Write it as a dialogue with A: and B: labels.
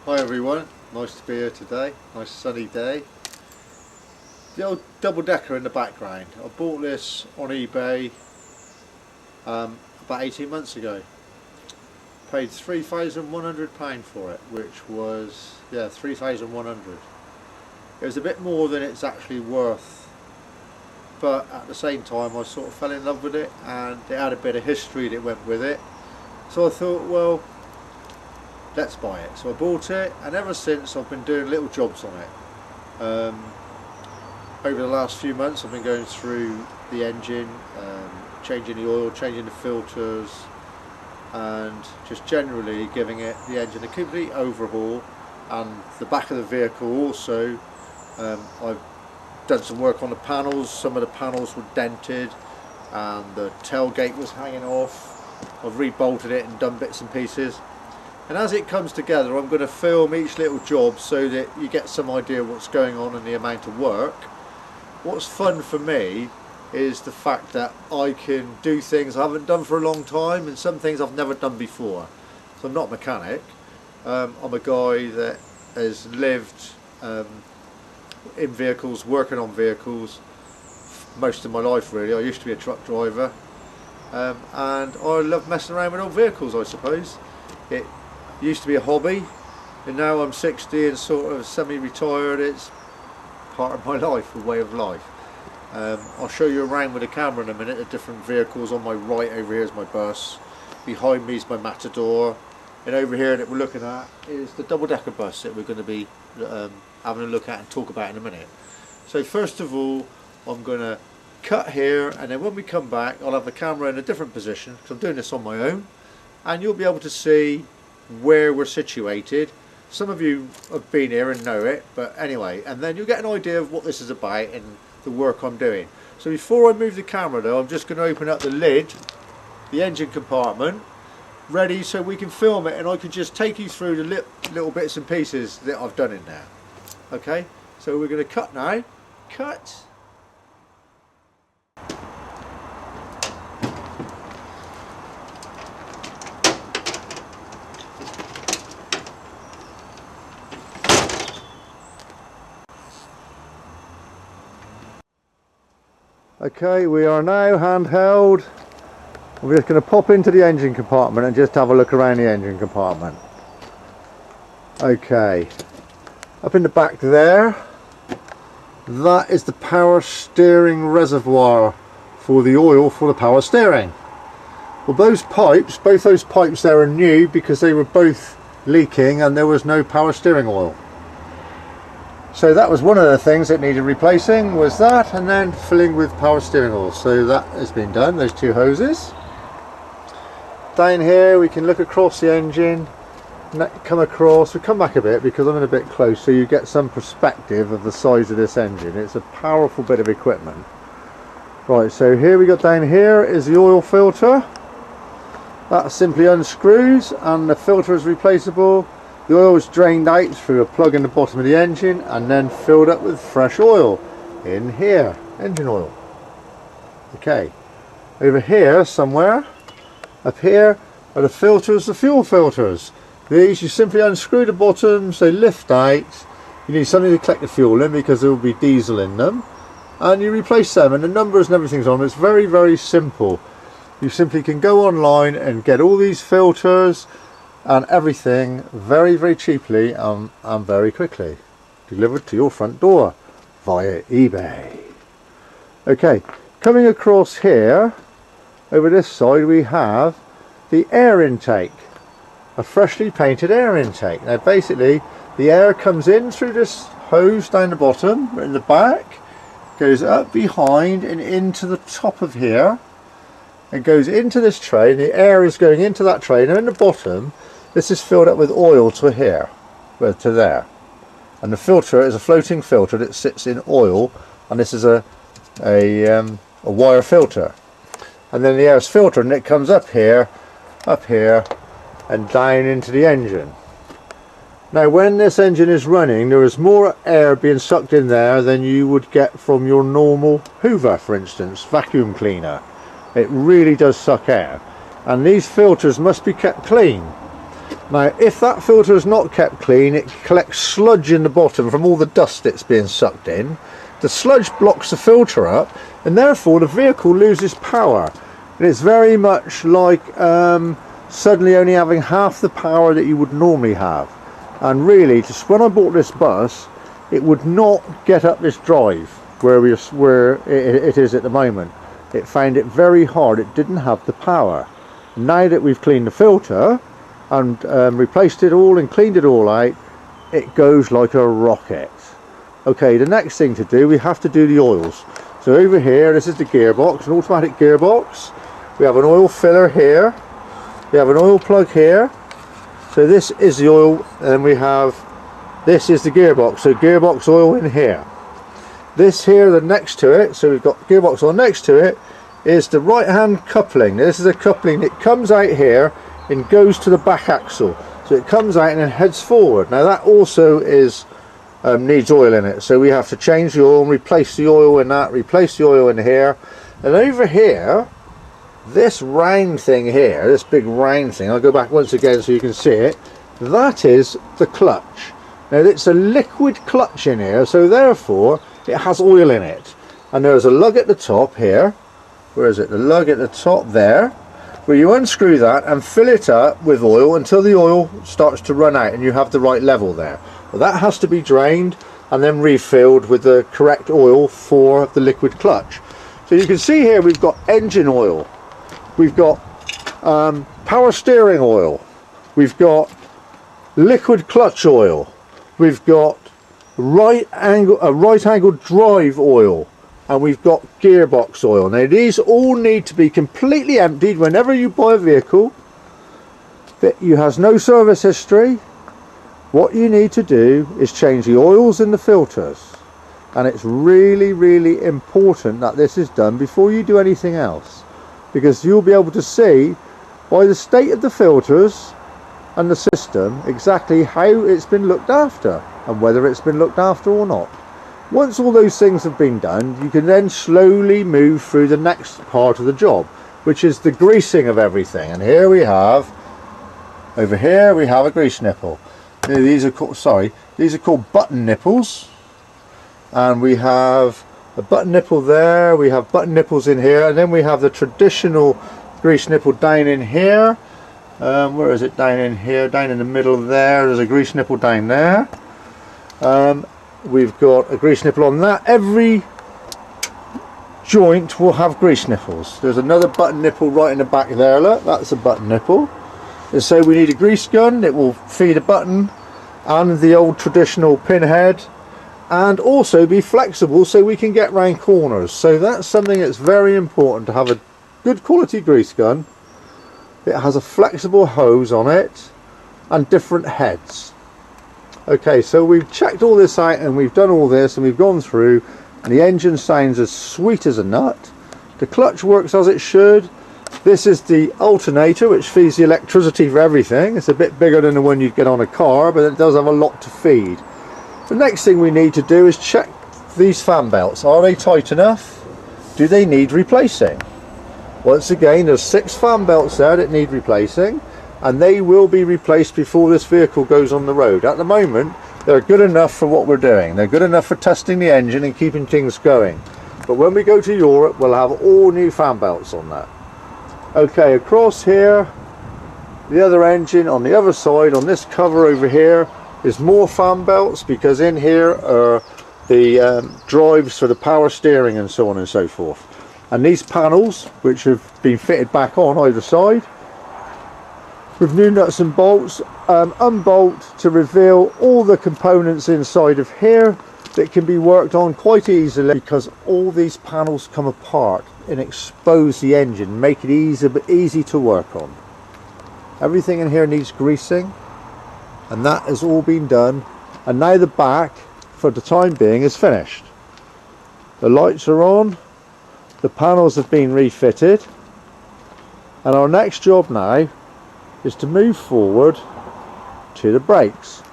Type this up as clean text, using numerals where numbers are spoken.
A: Hi everyone, nice to be here today, nice sunny day. The old double decker in the background. I bought this on eBay about 18 months ago. Paid £3,100 for it, which was, yeah, 3,100. It was a bit more than it's actually worth, but at the same time I sort of fell in love with it, and it had a bit of history that went with it. So I thought, well, let's buy it. So I bought it, and ever since I've been doing little jobs on it. Over the last few months I've been going through the engine, changing the oil, changing the filters, and just generally giving the engine a complete overhaul. And the back of the vehicle also, I've done some work on the panels. Some of the panels were dented and the tailgate was hanging off. I've rebolted it and done bits and pieces. And as it comes together, I'm going to film each little job so that you get some idea what's going on and the amount of work. What's fun for me is the fact that I can do things I haven't done for a long time, and some things I've never done before. So I'm not a mechanic. I'm a guy that has lived in vehicles, working on vehicles most of my life really. I used to be a truck driver, and I love messing around with old vehicles, I suppose. It used to be a hobby, and now I'm 60 and sort of semi-retired. It's part of my life, a way of life. I'll show you around with the camera in a minute, the different vehicles. On my right over here is my bus, behind me is my Matador, and over here that we're looking at is the double-decker bus that we're going to be having a look at and talk about in a minute. So first of all, I'm going to cut here, and then when we come back I'll have the camera in a different position because I'm doing this on my own, and you'll be able to see where we're situated. Some of you have been here and know it, but anyway, and then you'll get an idea of what this is about and the work I'm doing. So before I move the camera though, I'm just going to open up the lid, the engine compartment, ready so we can film it, and I can just take you through the little bits and pieces that I've done in there. Okay, so we're going to cut now. Cut. Okay, we are now handheld. We're just going to pop into the engine compartment and just have a look around the engine compartment. Okay, up in the back there, that is the power steering reservoir for the oil for the power steering. Well, those pipes, both those pipes there are new because they were both leaking and there was no power steering oil. So that was one of the things that needed replacing, was that, and then filling with power steering oil. So that has been done, those two hoses. Down here we can look across the engine, come across, we come back a bit because I'm in a bit close so you get some perspective of the size of this engine. It's a powerful bit of equipment. Right, so here we got down here is the oil filter. That simply unscrews and the filter is replaceable. The oil is drained out through a plug in the bottom of the engine and then filled up with fresh oil in here, engine oil. Okay, over here somewhere, up here are the filters, the fuel filters. These you simply unscrew the bottoms, they lift out. You need something to collect the fuel in because there will be diesel in them, and you replace them, and the numbers and everything's on. It's very, very simple. You simply can go online and get all these filters and everything very, very cheaply and very quickly, delivered to your front door via eBay. Okay, coming across here, over this side we have the air intake, a freshly painted air intake. Now basically the air comes in through this hose down the bottom in the back, goes up behind and into the top of here, and goes into this tray, and the air is going into that tray. Now in the bottom this is filled up with oil to here, to there, and the filter is a floating filter that sits in oil, and this is a wire filter, and then the air is filtered and it comes up here and down into the engine. Now when this engine is running, there is more air being sucked in there than you would get from your normal Hoover, for instance, vacuum cleaner. It really does suck air, and these filters must be kept clean. Now if that filter is not kept clean, it collects sludge in the bottom from all the dust that's being sucked in. The sludge blocks the filter up and therefore the vehicle loses power. And it's very much like suddenly only having half the power that you would normally have. And really, just when I bought this bus, it would not get up this drive where it is at the moment. It found it very hard. It didn't have the power. Now that we've cleaned the filter and replaced it all and cleaned it all out, it goes like a rocket. Okay, the next thing to do, we have to do the oils. So over here, this is the gearbox, an automatic gearbox. We have an oil filler here. We have an oil plug here. So this is the oil, and we have, this is the gearbox, so gearbox oil in here. This here, the next to it, so we've got gearbox oil next to it, is the right hand coupling. This is a coupling that comes out here and goes to the back axle. So it comes out and then heads forward. Now that also is needs oil in it, so we have to change the oil and replace the oil in that, replace the oil in here. And over here, this round thing here, this big round thing, I'll go back once again so you can see it, that is the clutch. Now it's a liquid clutch in here, so therefore it has oil in it. And there's a lug at the top here. Where is it? The lug at the top there, where you unscrew that and fill it up with oil until the oil starts to run out and you have the right level there. Well, that has to be drained and then refilled with the correct oil for the liquid clutch. So you can see here we've got engine oil, we've got power steering oil, we've got liquid clutch oil, we've got right angle drive oil, and we've got gearbox oil. Now these all need to be completely emptied whenever you buy a vehicle that you has no service history. What you need to do is change the oils in the filters, and it's really, really important that this is done before you do anything else, because you'll be able to see by the state of the filters and the system exactly how it's been looked after and whether it's been looked after or not. Once all those things have been done, you can then slowly move through the next part of the job, which is the greasing of everything. And here we have, over here we have a grease nipple. Now, these are called button nipples, and we have a button nipple there, we have button nipples in here, and then we have the traditional grease nipple down in here. Where is it? Down in here, down in the middle there, there's a grease nipple down there. We've got a grease nipple on that. Every joint will have grease nipples. There's another button nipple right in the back there, look, that's a button nipple. And so we need a grease gun. It will feed a button and the old traditional pinhead, and also be flexible so we can get round corners. So that's something that's very important, to have a good quality grease gun. It has a flexible hose on it and different heads. Okay, so we've checked all this out and we've done all this and we've gone through, and the engine sounds as sweet as a nut. The clutch works as it should. This is the alternator, which feeds the electricity for everything. It's a bit bigger than the one you'd get on a car, but it does have a lot to feed. The next thing we need to do is check these fan belts. Are they tight enough? Do they need replacing? Once again, there's 6 fan belts there that need replacing, and they will be replaced before this vehicle goes on the road. At the moment, they're good enough for what we're doing. They're good enough for testing the engine and keeping things going. But when we go to Europe, we'll have all new fan belts on that. Okay, across here, the other engine on the other side, on this cover over here, is more fan belts, because in here are the drives for the power steering and so on and so forth. And these panels, which have been fitted back on either side with new nuts and bolts, unbolt to reveal all the components inside of here that can be worked on quite easily, because all these panels come apart and expose the engine, make it easy to work on. Everything in here needs greasing, and that has all been done, and now the back for the time being is finished. The lights are on, the panels have been refitted, and our next job now is to move forward to the brakes.